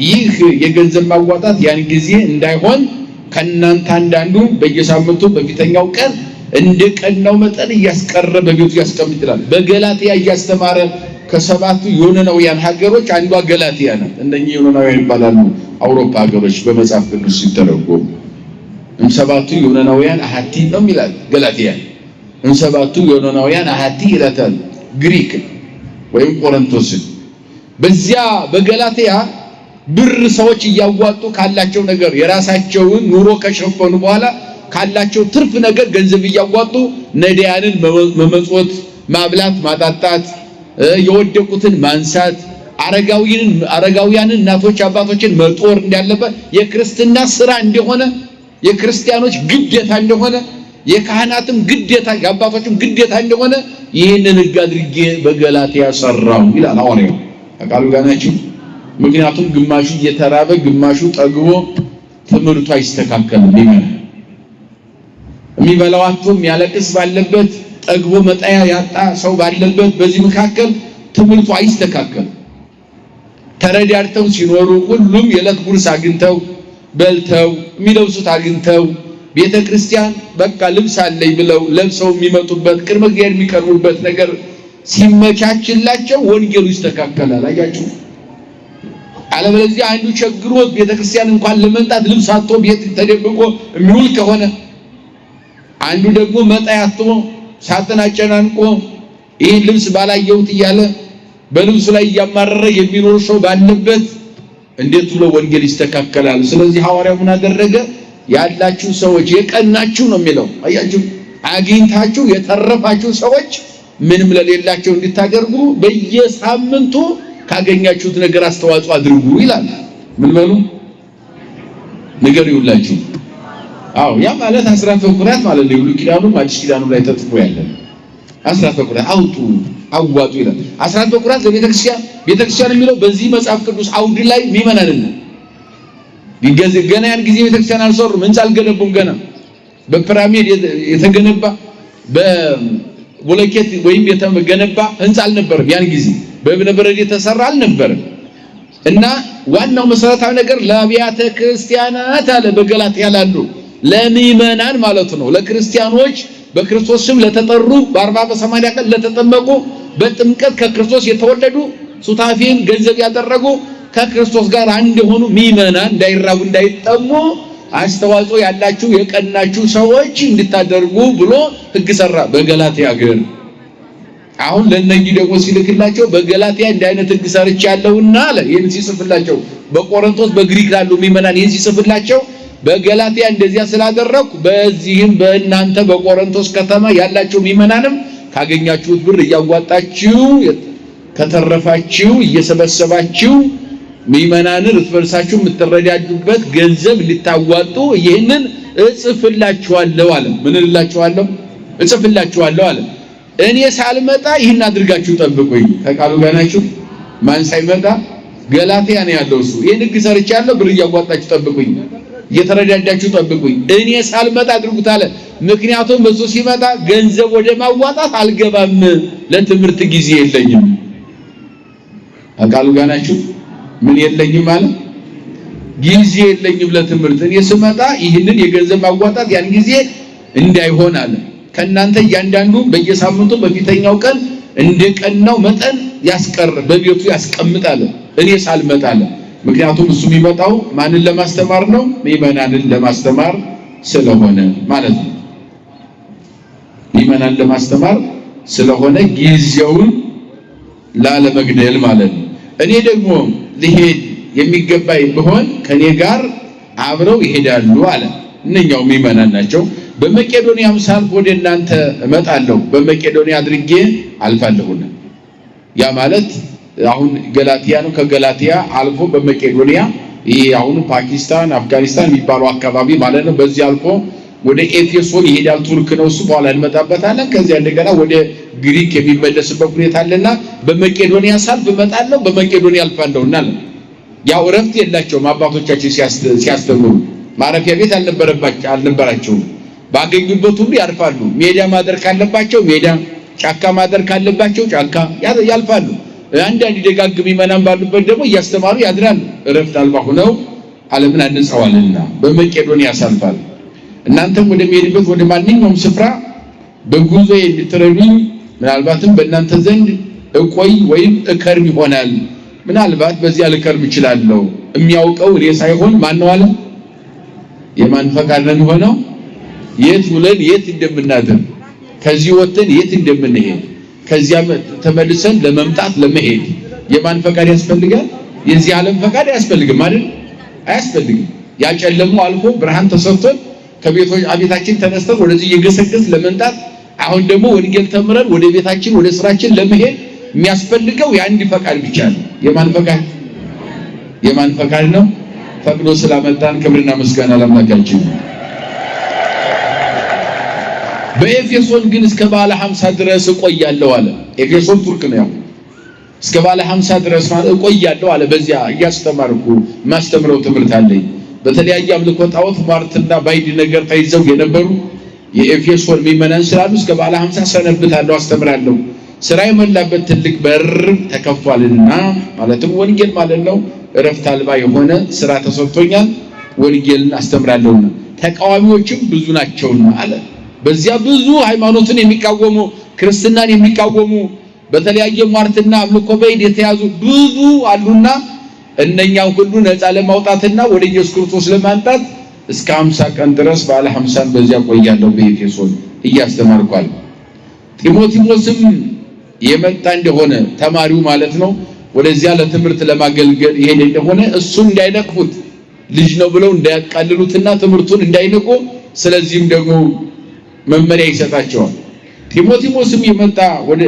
ይህ የገንዘብ ማዋጣት ያን ጊዜ እንዳይሆን ከናንተ አንዳንዱ በየሳምንቱ በፊተኛው ቀን እንደቀናው መጠን እያስቀረ በቤቱ ያስቀምጥ ይላል። በገላትያ እያስተማረ ከሰባቱ ዮናናውያን ሀገሮች አንዷ ገላትያ ናት። እነኚህ ዮናናውያን ይባላሉ አውሮፓ ሀገሮች በመጽሐፍ ቅዱስ ሲተረጎም ሰባቱ ዮናናውያን አሐቲ ነው ይላል ገላትያ። ሰባቱ ዮናናውያን አሐቲ ይላታል ግሪክ ወይም ቆሮንቶስ። በዚያ በገላትያ ብር ሰዎች እያዋጡ ካላቸው ነገር የራሳቸውን ኑሮ ከሸፈኑ በኋላ ካላቸው ትርፍ ነገር ገንዘብ እያዋጡ ነዳያንን መመጽወት፣ ማብላት፣ ማጣጣት፣ የወደቁትን ማንሳት፣ አረጋውያንን እናቶች አባቶችን መጦር እንዳለበት የክርስትና ስራ እንደሆነ የክርስቲያኖች ግዴታ እንደሆነ የካህናትም ግዴታ የአባቶችም ግዴታ እንደሆነ ይህንን ሕግ አድርጌ በገላትያ ሰራው ይላል ሐዋርያው። ቃሉ ጋር ናችሁ። ምክንያቱም ግማሹ እየተራበ ግማሹ ጠግቦ ትምህርቱ አይስተካከልም። የሚበላው አጥቶ የሚያለቅስ ባለበት ጠግቦ መጣያ ያጣ ሰው ባለበት በዚህ መካከል ትምህርቱ አይስተካከልም። ተረዳድተው ሲኖሩ ሁሉም የዕለት ጉርስ አግኝተው በልተው የሚለብሱት አግኝተው ቤተክርስቲያን በቃ ልብስ አለኝ ብለው ለብሰው የሚመጡበት ቅድመ እግዚአብሔር የሚቀርቡበት ነገር ሲመቻችላቸው ወንጌሉ ይስተካከላል። አያችሁ። አለበለዚያ አንዱ ቸግሮት ቤተክርስቲያን እንኳን ለመምጣት ልብስ አጥቶ ቤት ተደብቆ የሚውል ከሆነ አንዱ ደግሞ መጣያ አጥቶ ሳጥን አጨናንቆ ይህ ልብስ ባላየሁት እያለ በልብሱ ላይ እያማረረ የሚኖር ሰው ባለበት እንዴት ብሎ ወንጌል ይስተካከላል? ስለዚህ ሐዋርያው ምን አደረገ? ያላችሁ ሰዎች የቀናችሁ ነው የሚለው አያችሁ። አግኝታችሁ የተረፋችሁ ሰዎች ምንም ለሌላቸው እንድታደርጉ በየሳምንቱ ካገኛችሁት ነገር አስተዋጽኦ አድርጉ ይላል። ምን በሉ ነገር ይውላችሁ። አዎ ያ ማለት አስራት በኩራት ማለት ነው። ብሉይ ኪዳኑም አዲስ ኪዳኑም ላይ ተጽፎ ያለ አስራት በኩራት አውጡ አዋጡ ይላል። አስራት በኩራት ቤተክርስቲያን የሚለው በዚህ መጽሐፍ ቅዱስ አውድ ላይ ምእመናንን ገና ያን ጊዜ ቤተክርስቲያን አልሰሩም፣ ህንጻ አልገነቡም። ገና በፒራሚድ የተገነባ በቦለኬት ወይም የተገነባ ህንጻ አልነበረም። ያን ጊዜ በእብነ በረድ የተሰራ አልነበረም። እና ዋናው መሰረታዊ ነገር ለአብያተ ክርስቲያናት አለ በገላትያ ላሉ ለምእመናን ማለት ነው። ለክርስቲያኖች በክርስቶስ ስም ለተጠሩ በ40 በ80 ቀን ለተጠመቁ በጥምቀት ከክርስቶስ የተወለዱ ሱታፊን ገንዘብ ያደረጉ ከክርስቶስ ጋር አንድ የሆኑ ምእመናን እንዳይራቡ እንዳይጠሙ አስተዋጽኦ ያላችሁ የቀናችሁ ሰዎች እንድታደርጉ ብሎ ሕግ ሰራ በገላትያ ሀገር። አሁን ለነኚህ ደግሞ ሲልክላቸው በገላትያ እንዲህ አይነት ሕግ ሰርቻለሁና አለ። ይህን ሲጽፍላቸው በቆሮንቶስ በግሪክ ላሉ ምእመናን ይህን ሲጽፍላቸው በገላትያ እንደዚያ ስላደረኩ በዚህም በእናንተ በቆሮንቶስ ከተማ ያላችሁ ምእመናንም ካገኛችሁት ብር እያዋጣችሁ ከተረፋችሁ እየሰበሰባችሁ ምእመናንን እርስ በርሳችሁ የምትረዳዱበት ገንዘብ ልታዋጡ ይህንን እጽፍላችኋለሁ አለ። ምን እላችኋለሁ? እጽፍላችኋለሁ አለ። እኔ ሳልመጣ ይህን አድርጋችሁ ጠብቁኝ። ከቃሉ ጋር ናችሁ። ማን ሳይመጣ? ገላትያ ነው ያለው እሱ። ይህን ሕግ ሰርቻለሁ፣ ብር እያዋጣችሁ ጠብቁኝ፣ እየተረዳዳችሁ ጠብቁኝ። እኔ ሳልመጣ አድርጉት አለ። ምክንያቱም እሱ ሲመጣ ገንዘብ ወደ ማዋጣት አልገባም፣ ለትምህርት ጊዜ የለኝም። ከቃሉ ጋር ናችሁ። ምን የለኝም አለ? ጊዜ የለኝም ለትምህርት። እኔ ስመጣ ይህንን የገንዘብ ማዋጣት ያን ጊዜ እንዳይሆን አለ። ከእናንተ እያንዳንዱ በየሳምንቱ በፊተኛው ቀን እንደቀናው መጠን ያስቀር በቤቱ ያስቀምጣል እኔ ሳልመጣለ ምክንያቱም እሱ የሚመጣው ማንን ለማስተማር ነው ምእመናንን ለማስተማር ስለሆነ ማለት ነው ምእመናንን ለማስተማር ስለሆነ ጊዜውን ላለመግደል ማለት ነው እኔ ደግሞ ልሄድ የሚገባኝ ቢሆን ከኔ ጋር አብረው ይሄዳሉ አለ እነኛው ምእመናን ናቸው በመቄዶንያም ሳልፍ ወደ እናንተ እመጣለሁ በመቄዶንያ አድርጌ አልፋለሁና ያ ማለት አሁን ገላትያ ነው ከገላትያ አልፎ በመቄዶንያ ይሄ አሁን ፓኪስታን አፍጋኒስታን የሚባለው አካባቢ ማለት ነው በዚህ አልፎ ወደ ኤፌሶን ይሄዳል ቱርክ ነው እሱ በኋላ እንመጣበታለን ከዚያ እንደገና ወደ ግሪክ የሚመለስበት ሁኔታ አለና በመቄዶንያ ሳልፍ እመጣለሁ በመቄዶንያ አልፋለሁና ያው ረፍት የላቸውም አባቶቻችን ሲያስተምሩ ማረፊያ ቤት አልነበራቸውም ባገኙበት ሁሉ ያርፋሉ ሜዳ ማደር ካለባቸው ሜዳ ጫካ ማደር ካለባቸው ጫካ ያልፋሉ አንዳንድ ደጋግ ምእመናን ባሉበት ደግሞ እያስተማሩ ያድራሉ ረፍት አልባ ሆነው ዓለምን አንጸዋልና በመቄዶንያ ያሳልፋሉ እናንተም ወደ ሜድበት ወደ ማንኛውም ስፍራ በጉዞ እንድትረዱኝ ምናልባትም በእናንተ ዘንድ እቆይ ወይም እከርም ይሆናል ምናልባት በዚያ ልከርም ይችላልው የሚያውቀው እኔ ሳይሆን ማን ነው አለ የማን ፈቃድ ነው የሚሆነው የት ውለን የት እንደምናድር ከዚህ ወጥተን የት እንደምንሄድ ከዚያ ተመልሰን ለመምጣት ለመሄድ የማን ፈቃድ ያስፈልጋል የዚህ ዓለም ፈቃድ ያስፈልግም አይደል አያስፈልግም ያጨለሙ አልፎ ብርሃን ተሰጥቶን ከቤታችን ተነስተን ወደዚህ የገሰገስ ለመምጣት አሁን ደግሞ ወንጌል ተምረን ወደ ቤታችን ወደ ስራችን ለመሄድ የሚያስፈልገው የአንድ ፈቃድ ብቻ ነው የማን ፈቃድ ነው ፈቅዶ ስላመጣን ክብርና ምስጋና ለአምላካችን በኤፌሶን ግን እስከ ባለ 50 ድረስ እቆያለሁ አለ ኤፌሶን ቱርክ ነው እስከ ባለ 50 ድረስ ማለት እቆያለሁ አለ በዚያ እያስተማርኩ ማስተምረው ትምህርት አለኝ በተለያየ አምልኮ ጣዖት ማርትና ባይድ ነገር ተይዘው የነበሩ የኤፌሶን ምእመናን ስላሉ እስከ ባለ 50 ሰነብታለሁ አስተምራለሁ ስራ የሞላበት ትልቅ በር ተከፍቷልና ማለትም ወንጌል ማለት ነው እረፍት አልባ የሆነ ስራ ተሰጥቶኛል ወንጌልን አስተምራለሁና ተቃዋሚዎችም ብዙ ናቸውና አለ በዚያ ብዙ ሃይማኖትን የሚቃወሙ ክርስትናን የሚቃወሙ በተለያየ ሟርትና አምልኮ ባይድ የተያዙ ብዙ አሉና እነኛው ሁሉ ነፃ ለማውጣትና ወደ ኢየሱስ ክርስቶስ ለማንጣት እስከ 50 ቀን ድረስ ባለ 50 በዚያ ቆያለሁ በኤፌሶን እያስተማርኳል ጢሞቴዎስም የመጣ እንደሆነ ተማሪው ማለት ነው ወደዚያ ለትምህርት ለማገልገል ይሄድ እንደሆነ እሱ እንዳይነቅፉት ልጅ ነው ብለው እንዳያቃልሉትና ትምህርቱን እንዳይነቁ ስለዚህም ደግሞ መመሪያ ይሰጣቸዋል ጢሞቴዎስም የመጣ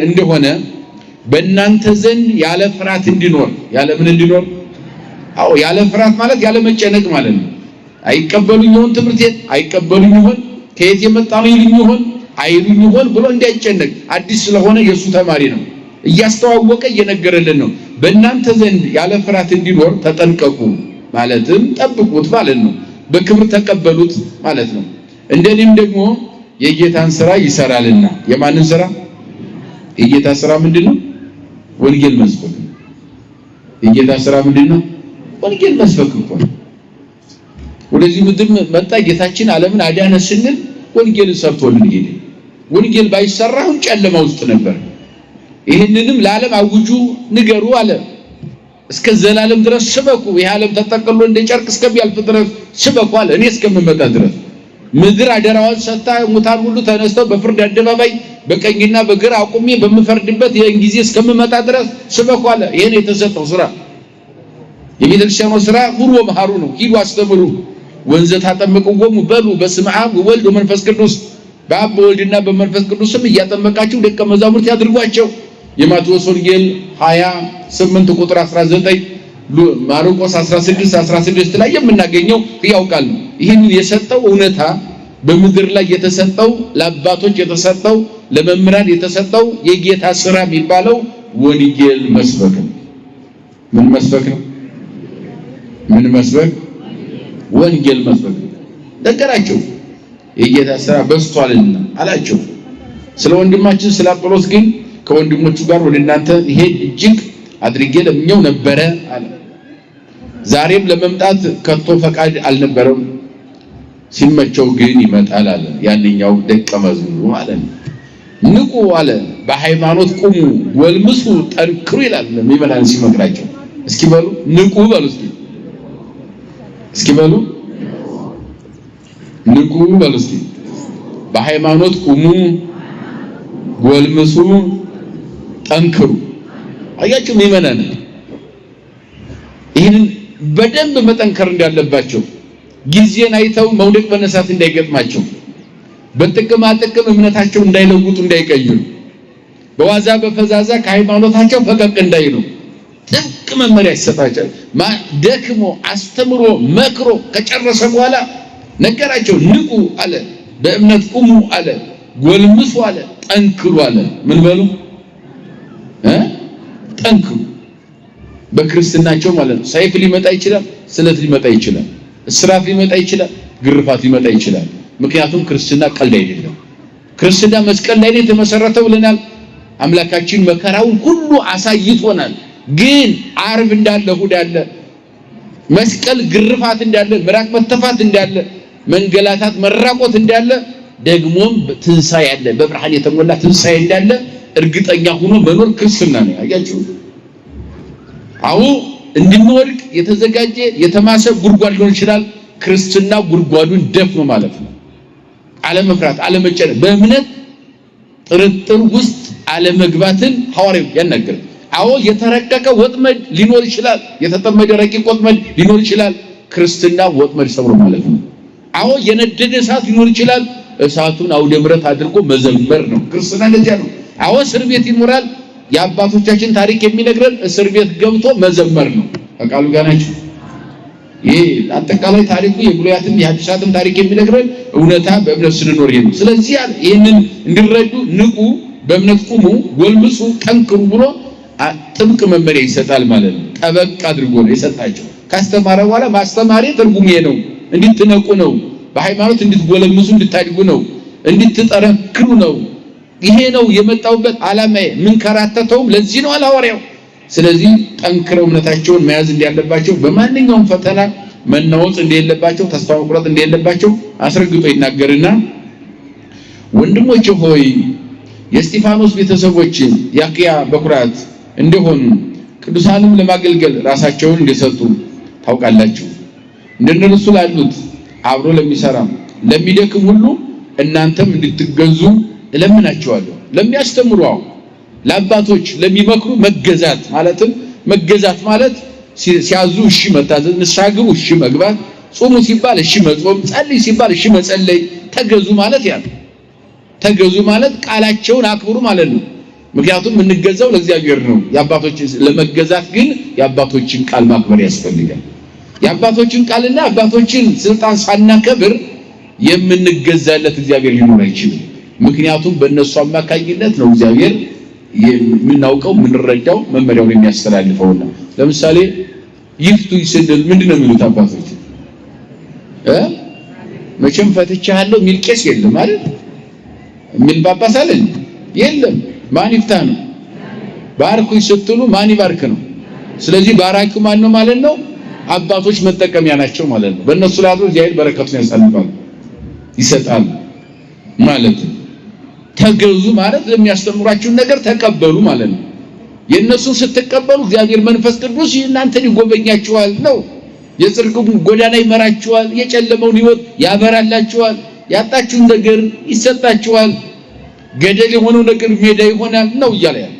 እንደሆነ በእናንተ ዘንድ ያለ ፍርሃት እንዲኖር ያለ ምን እንዲኖር አው ያለ ፍርሃት ማለት ያለ መጨነቅ ማለት ነው አይቀበሉኝ ይሆን ትምህርት አይቀበሉኝ ይሆን ከየት የመጣ ነው ይሉኝ ይሆን አይሉኝ ይሆን ብሎ እንዳይጨነቅ አዲስ ስለሆነ የሱ ተማሪ ነው እያስተዋወቀ እየነገረልን ነው በእናንተ ዘንድ ያለ ፍርሃት እንዲኖር ተጠንቀቁ ማለትም ጠብቁት ማለት ነው በክብር ተቀበሉት ማለት ነው እንደኔም ደግሞ የጌታን ሥራ ይሰራልና የማንን ሥራ የጌታ ሥራ ምንድነው ወንጌል መስበክ የጌታ ሥራ ምንድነው ወንጌል መስበክ እኮ ወደዚህ ምድር መጣ ጌታችን ዓለምን አዳነ ስንል ወንጌል ሰርቶልን ሄደ ወንጌል ባይሰራው ጨለማ ውስጥ ነበር ይሄንንም ለዓለም አውጁ ንገሩ አለ እስከ ዘላለም ድረስ ስበኩ ይሄ ዓለም ተጠቅልሎ እንደ ጨርቅ እስከሚያልፍ ድረስ ስበኩ አለ እኔ እስከምመጣ ድረስ ምድር አደራዋን ሰጣ ሙታን ሁሉ ተነስተው በፍርድ አደባባይ በቀኝና በግራ አቁሜ በመፈርድበት የን ጊዜ እስከምመጣ ድረስ ስበኩ አለ ይሄን የተሰጠው ሥራ የቤተክርስቲያኑ ሥራ ሙሉ ወመሃሩ ነው ሂዱ አስተምሩ ወንዘ ታጠምቁወሙ በሉ በስመ አብ ወወልድ ወመንፈስ ቅዱስ በአብ በወልድና በመንፈስ ቅዱስም እያጠመቃችሁ ደቀ መዛሙርት ያድርጓቸው የማቴዎስ ወንጌል 28 ቁጥር 19 ማርቆስ 16 ላይ የምናገኘው ያውቃል ይህን የሰጠው እውነታ በምድር ላይ የተሰጠው ለአባቶች የተሰጠው ለመምራን የተሰጠው የጌታ ሥራ የሚባለው ወንጌል መስበክ ነው ምን መስበክ ነው ምን መስበክ ወንጌል መስበክ ነገራቸው የጌታ ሥራ በስቷልና አላቸው ስለ ወንድማችን ስለ አጵሎስ ግን ከወንድሞቹ ጋር ወደ እናንተ ይሄድ እጅግ አድርጌ ለምኘው ነበር አለ ዛሬም ለመምጣት ከቶ ፈቃድ አልነበረም ሲመቸው ግን ይመጣል አለ ያንኛው ደቀ መዝሙሩ ማለት ነው። ንቁ አለ በሃይማኖት ቁሙ ወልምሱ ጠንክሩ ይላል ለሚመናን ሲመክራቸው። እስኪ በሉ ንቁ በሉ እስኪ በሉ ንቁ በሉ እስኪ በሃይማኖት ቁሙ ወልምሱ ጠንክሩ። አያችሁ ሚመናን ይህንን በደንብ መጠንከር እንዳለባቸው ጊዜን አይተው መውደቅ መነሳት እንዳይገጥማቸው በጥቅማ ጥቅም እምነታቸው እንዳይለውጡ እንዳይቀይሩ በዋዛ በፈዛዛ ከሃይማኖታቸው ፈቀቅ እንዳይሉ ጥብቅ መመሪያ ይሰጣቸው። ደክሞ አስተምሮ መክሮ ከጨረሰ በኋላ ነገራቸው። ንቁ አለ በእምነት ቁሙ አለ ጎልምሱ አለ ጠንክሩ አለ። ምን በሉ ጠንክሩ። በክርስትናቸው ማለት ነው። ሰይፍ ሊመጣ ይችላል፣ ስለት ሊመጣ ይችላል፣ እስራት ሊመጣ ይችላል፣ ግርፋት ሊመጣ ይችላል። ምክንያቱም ክርስትና ቀልድ አይደለም። ክርስትና መስቀል ላይ የተመሰረተው ብለናል። አምላካችን መከራውን ሁሉ አሳይቶናል። ግን ዓርብ እንዳለ እሑድ አለ፣ መስቀል ግርፋት እንዳለ፣ ምራቅ መተፋት እንዳለ፣ መንገላታት መራቆት እንዳለ፣ ደግሞም ትንሳኤ አለ፣ በብርሃን የተሞላ ትንሳኤ እንዳለ እርግጠኛ ሆኖ መኖር ክርስትና ነው። አያችሁ አው እንድንወድቅ የተዘጋጀ የተማሰ ጉድጓድ ሊሆን ይችላል። ክርስትና ጉድጓዱን ደፍኖ ማለት ነው። አለመፍራት አለመጨነቅ በእምነት ጥርጥር ውስጥ አለመግባትን ሐዋርያው ያናገራል። አዎ የተረቀቀ ወጥመድ ሊኖር ይችላል፣ የተጠመደ ረቂቅ ወጥመድ ሊኖር ይችላል። ክርስትና ወጥመድ ሰብሮ ማለት ነው። አዎ የነደደ እሳት ሊኖር ይችላል፣ እሳቱን አውደ ምሕረት አድርጎ መዘመር ነው። ክርስትና እንደዚያ ነው። አዎ እስር ቤት ይኖራል። የአባቶቻችን ታሪክ የሚነግረን እስር ቤት ገብቶ መዘመር ነው። ከቃሉ ጋር ናቸው። ይሄ አጠቃላይ ታሪኩ የብሉያትም የሐዲሳትም ታሪክ የሚነግረን እውነታ በእምነት ስንኖር ይሄ ነው። ስለዚህ ይሄንን እንዲረዱ ንቁ፣ በእምነት ቁሙ፣ ጎልምሱ፣ ጠንክሩ ብሎ ጥብቅ መመሪያ ይሰጣል ማለት ነው። ጠበቅ አድርጎ ነው የሰጣቸው። ካስተማረ በኋላ ማስተማሪ ትርጉም ይሄ ነው። እንድትነቁ ነው፣ በሃይማኖት እንድትጎለምሱ እንድታድጉ ነው፣ እንድትጠረክሩ ነው። ይሄ ነው የመጣውበት ዓላማዬ። ምን ከራተተውም ለዚህ ነው ሐዋርያው። ስለዚህ ጠንክረው እምነታቸውን መያዝ እንደያለባቸው፣ በማንኛውም ፈተና መናወጥ እንደሌለባቸው፣ ተስፋ መቁረጥ እንደሌለባቸው አስረግጦ ይናገርና ወንድሞቼ ሆይ የእስጢፋኖስ ቤተሰቦች የአክያ በኩራት እንደሆኑ ቅዱሳንም ለማገልገል ራሳቸውን እንደሰጡ ታውቃላችሁ። እንደነርሱ ላሉት አብሮ ለሚሰራ ለሚደክም ሁሉ እናንተም እንድትገዙ እለምናችኋለሁ። ለሚያስተምሩ ለአባቶች ለሚመክሩ መገዛት ማለት ሲያዙ እሺ መታዘዝ፣ ንስሐ ግቡ እሺ መግባት፣ ጾሙ ሲባል እሺ መጾም፣ ጸልይ ሲባል እሺ መጸለይ፣ ተገዙ ማለት ያ ተገዙ ማለት ቃላቸውን አክብሩ ማለት ነው። ምክንያቱም የምንገዛው ለእግዚአብሔር ነው። የአባቶች ለመገዛት ግን የአባቶችን ቃል ማክበር ያስፈልጋል። የአባቶችን ቃልና አባቶችን ስልጣን ሳናከብር የምንገዛለት እግዚአብሔር ሊኖር አይችልም። ምክንያቱም በእነሱ አማካኝነት ነው እግዚአብሔር የምናውቀው የምንረዳው መመሪያውን የሚያስተላልፈውና። ለምሳሌ ይፍቱ ይስደል ምንድነው የሚሉት አባቶች? መቼም ፈትቻለሁ የሚል ቄስ የለም አይደል? ምን ጳጳስ አለ? የለም። ማን ይፍታ ነው? ባርኩኝ ስትሉ ማን ይባርክ ነው? ስለዚህ ባራኪው ማን ነው ማለት ነው? አባቶች መጠቀሚያ ናቸው ማለት ነው። በእነሱ ላይ አድሮ እግዚአብሔር በረከቱን ያሳልፋል ይሰጣል ማለት ነው። ተገዙ ማለት ለሚያስተምሯችሁ ነገር ተቀበሉ ማለት ነው። የእነሱን ስትቀበሉ እግዚአብሔር መንፈስ ቅዱስ እናንተን ይጎበኛችኋል ነው። የጽድቁን ጎዳና ይመራችኋል፣ የጨለመውን ሕይወት ያበራላችኋል፣ ያጣችሁን ነገር ይሰጣችኋል፣ ገደል የሆነው ነገር ሜዳ ይሆናል ነው እያለ ያለ።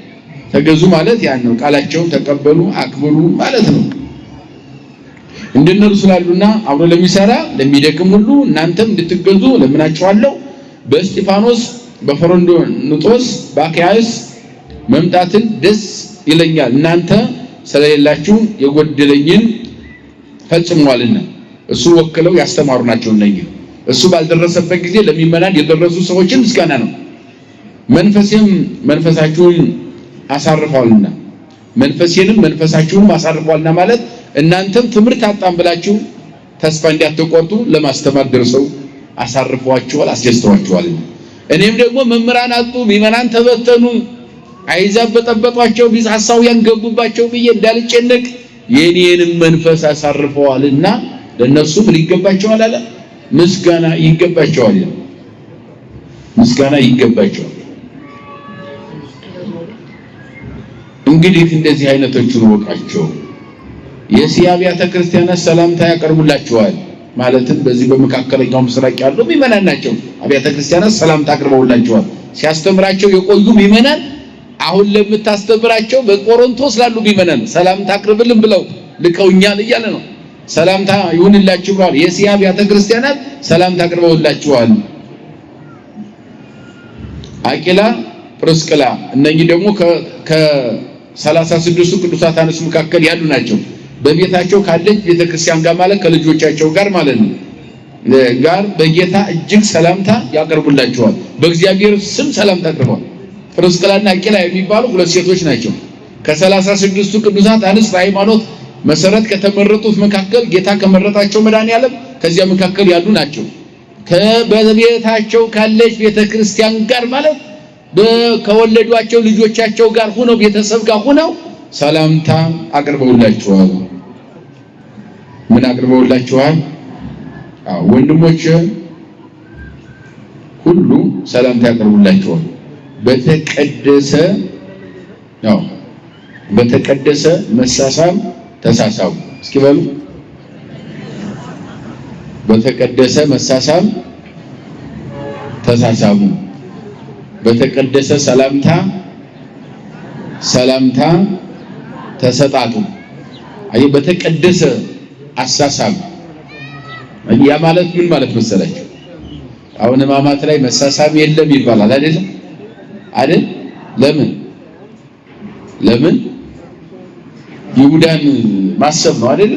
ተገዙ ማለት ያን ነው። ቃላቸውን ተቀበሉ አክብሩ ማለት ነው። እንደነርሱ ላሉና አብሮ ለሚሰራ ለሚደክም ሁሉ እናንተም እንድትገዙ ለምናችኋለሁ። በእስጢፋኖስ በፈሮንዶንጦስ በአክያስ መምጣትን ደስ ይለኛል፣ እናንተ ስለሌላችሁ የጎደለኝን ፈጽሟልና። እሱ ወክለው ያስተማሩ ናቸው እነኚህ። እሱ ባልደረሰበት ጊዜ ለሚመናን የደረሱ ሰዎችን ምስጋና ነው። መንፈሴም መንፈሳችሁን አሳርፏልና መንፈሴንም መንፈሳችሁን አሳርፏልና ማለት እናንተም ትምህርት አጣም ብላችሁ ተስፋ እንዲያትቆርጡ ለማስተማር ደርሰው አሳርፏችኋል፣ አስደስተዋችኋል። እኔም ደግሞ መምህራን አጡ፣ ሚመናን ተበተኑ፣ አይዛብ በጠበጧቸው ቢዝ ሐሳውያን ገቡባቸው ብዬ እንዳልጨነቅ የኔንም መንፈስ አሳርፈዋልና ለነሱም ሊገባቸዋል አለ። ምስጋና ይገባቸዋል። ምስጋና ይገባቸዋል። እንግዲህ እንደዚህ አይነቶቹን ወቃቸው። የእስያ አብያተ ክርስቲያናት ሰላምታ ያቀርቡላቸዋል። ማለትም በዚህ በመካከለኛው ምስራቅ ያሉ ምዕመናን ናቸው። አብያተ ክርስቲያናት ሰላምታ አቅርበውላቸዋል። ሲያስተምራቸው የቆዩ ምዕመናን አሁን ለምታስተምራቸው በቆሮንቶስ ላሉ ምዕመናን ሰላምታ አቅርብልን ብለው ልከውኛል እያለ ነው። ሰላምታ ይሁንላችሁ ብለዋል። የእስያ አብያተ ክርስቲያናት ሰላምታ አቅርበውላቸዋል። አቂላ፣ ጵርስቅላ እነኚህ ደግሞ ከ36ቱ ቅዱሳት አንስት መካከል ያሉ ናቸው። በቤታቸው ካለች ቤተክርስቲያን ጋር ማለት ከልጆቻቸው ጋር ማለት ነው ጋር በጌታ እጅግ ሰላምታ ያቀርቡላቸዋል። በእግዚአብሔር ስም ሰላምታ አቅርበዋል። ጵርስቅላና አቂላ የሚባሉ ሁለት ሴቶች ናቸው። ከ36ቱ ቅዱሳት አንስት ሃይማኖት መሰረት ከተመረጡት መካከል ጌታ ከመረጣቸው መድኃኔዓለም ከዚያ መካከል ያሉ ናቸው። በቤታቸው ካለች ቤተክርስቲያን ጋር ማለት ከወለዷቸው ልጆቻቸው ጋር ሆነው ቤተሰብ ጋር ሆነው ሰላምታ አቅርበውላቸዋል። ምን አቅርበውላቸዋል? ወንድሞች ሁሉ ሰላምታ ያቀርቡላቸዋል። በተቀደሰ መሳሳም ተሳሳሙ። እስኪ በሉ በተቀደሰ መሳሳም ተሳሳሙ። በተቀደሰ ሰላምታ ተሰጣጡ። አይ በተቀደሰ አሳሳም ያ ማለት ምን ማለት መሰላችሁ? አሁን ሕማማት ላይ መሳሳም የለም ይባላል አይደል? ለምን ይሁዳን ማሰብ ነው አይደል?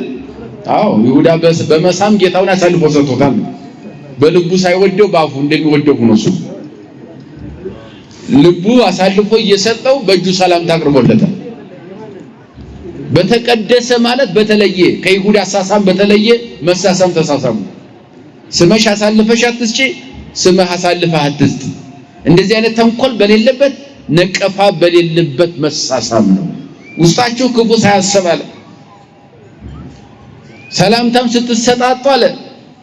አዎ ይሁዳ በመሳም ጌታውን አሳልፎ ሰጥቶታል። በልቡ ሳይወደው በአፉ እንደሚወደው ሆኖ እሱ ልቡ አሳልፎ እየሰጠው በእጁ ሰላምታ አቅርቦለታል። በተቀደሰ ማለት በተለየ ከይሁዳ አሳሳም በተለየ መሳሳም ተሳሳሙ። ስመሽ አሳልፈሽ አትስጪ፣ ስመህ አሳልፈህ አትስጥ። እንደዚህ አይነት ተንኮል በሌለበት ነቀፋ በሌለበት መሳሳም ነው። ውስጣችሁ ክፉ ሳያስብ አለ። ሰላምታም ስትሰጣጡ አለ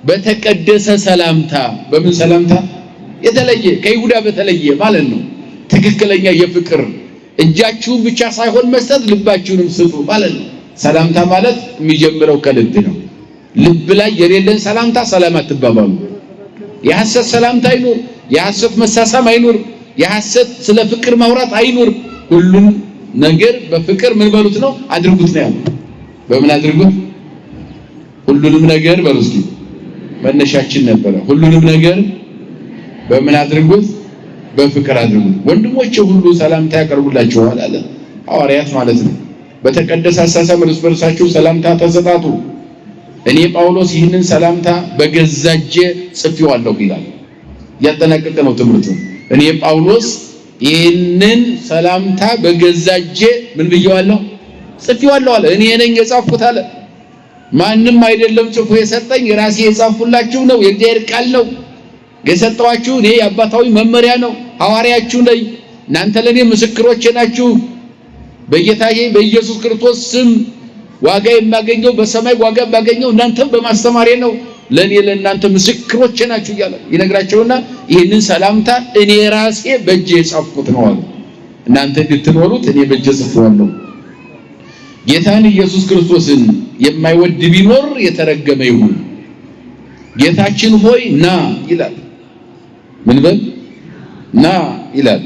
በተቀደሰ ሰላምታ። በምን ሰላምታ? የተለየ ከይሁዳ በተለየ ማለት ነው። ትክክለኛ የፍቅር እጃችሁን ብቻ ሳይሆን መስጠት ልባችሁንም ስጡ ማለት ነው። ሰላምታ ማለት የሚጀምረው ከልብ ነው። ልብ ላይ የሌለን ሰላምታ ሰላም አትባባሉ። የሐሰት ሰላምታ አይኑር፣ የሐሰት መሳሳም አይኑር፣ የሐሰት ስለ ፍቅር ማውራት አይኑር። ሁሉም ነገር በፍቅር ምን በሉት ነው አድርጉት ነው ያለው። በምን አድርጉት? ሁሉንም ነገር በሉ እስኪ መነሻችን ነበረ። ሁሉንም ነገር በምን አድርጉት? በፍቅር አድርጉት። ወንድሞቼ ሁሉ ሰላምታ ያቀርቡላችኋል አለ ሐዋርያት ማለት ነው። በተቀደሰ አሳሳም እርስ በርሳችሁ ሰላምታ ተሰጣጡ። እኔ ጳውሎስ ይህንን ሰላምታ በገዛ እጄ ጽፌዋለሁ ይላል። ያጠናቀቀ ነው ትምህርቱ። እኔ ጳውሎስ ይህንን ሰላምታ በገዛ እጄ ምን ብየዋለሁ? ጽፌዋለሁ አለ። እኔ ነኝ የጻፍኩት አለ። ማንም አይደለም ጽፎ የሰጠኝ፣ ራሴ የጻፍኩላችሁ ነው። የእግዚአብሔር ቃል ነው የሰጠኋችሁ። እኔ የአባታዊ መመሪያ ነው። ሐዋርያችሁ ነኝ። እናንተ ለኔ ምስክሮቼ ናችሁ። በጌታዬ በኢየሱስ ክርስቶስ ስም ዋጋ የማገኘው በሰማይ ዋጋ የማገኘው እናንተም በማስተማሬ ነው። ለኔ ለእናንተ ምስክሮቼ ናችሁ እያለ ይነግራቸውና ይህንን ሰላምታ እኔ ራሴ በእጄ የጻፍኩት ነው አለ። እናንተ እንድትኖሩት እኔ በእጄ ጽፌዋለሁ። ጌታን ኢየሱስ ክርስቶስን የማይወድ ቢኖር የተረገመ ይሁን። ጌታችን ሆይ ና ይላል። ምን በል ና ይላል።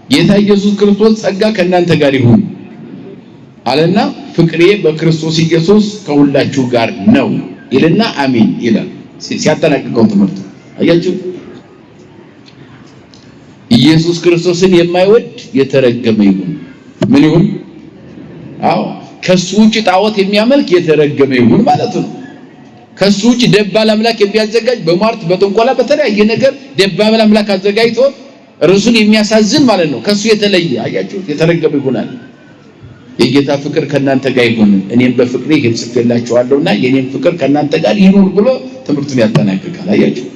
ጌታ ኢየሱስ ክርስቶስ ጸጋ ከእናንተ ጋር ይሁን አለና ፍቅሬ በክርስቶስ ኢየሱስ ከሁላችሁ ጋር ነው ይልና አሜን ይላል። ሲያጠናቅቀው ትምህርት አያችሁ። ኢየሱስ ክርስቶስን የማይወድ የተረገመ ይሁን። ምን ይሁን? አዎ ከሱ ውጭ ጣዖት የሚያመልክ የተረገመ ይሁን ማለት ነው። ከሱ ውጭ ደባል አምላክ የሚያዘጋጅ በሟርት በጥንቆላ በተለያየ ነገር ደባል አምላክ አዘጋጅቶ ርሱን የሚያሳዝን ማለት ነው። ከሱ የተለየ አያችሁ የተረገመ ይሆናል። የጌታ ፍቅር ከናንተ ጋር ይሁን፣ እኔም በፍቅሬ ይህን ጽፌላችኋለሁና የኔም ፍቅር ከናንተ ጋር ይኑር ብሎ ትምህርቱን ያጠናቅቃል። አያችሁ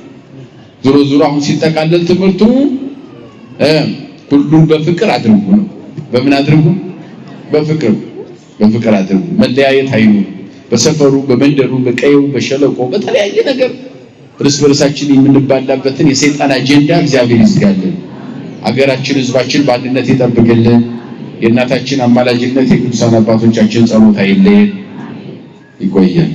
ዙሮ አሁን ሲጠቃለል ትምህርቱ ሁሉን በፍቅር አድርጉ ነው። በምን አድርጉ? በፍቅር አድርጉ። መለያየት አይኑር። በሰፈሩ፣ በመንደሩ፣ በቀየው፣ በሸለቆ በተለያየ ነገር እርስ በርሳችን የምንባላበትን የሰይጣን አጀንዳ እግዚአብሔር ይዝጋልን። አገራችን ህዝባችን በአንድነት ይጠብቅልን። የእናታችን አማላጅነት የቅዱሳን አባቶቻችን ጸሎት አይለየን። ይቆየን።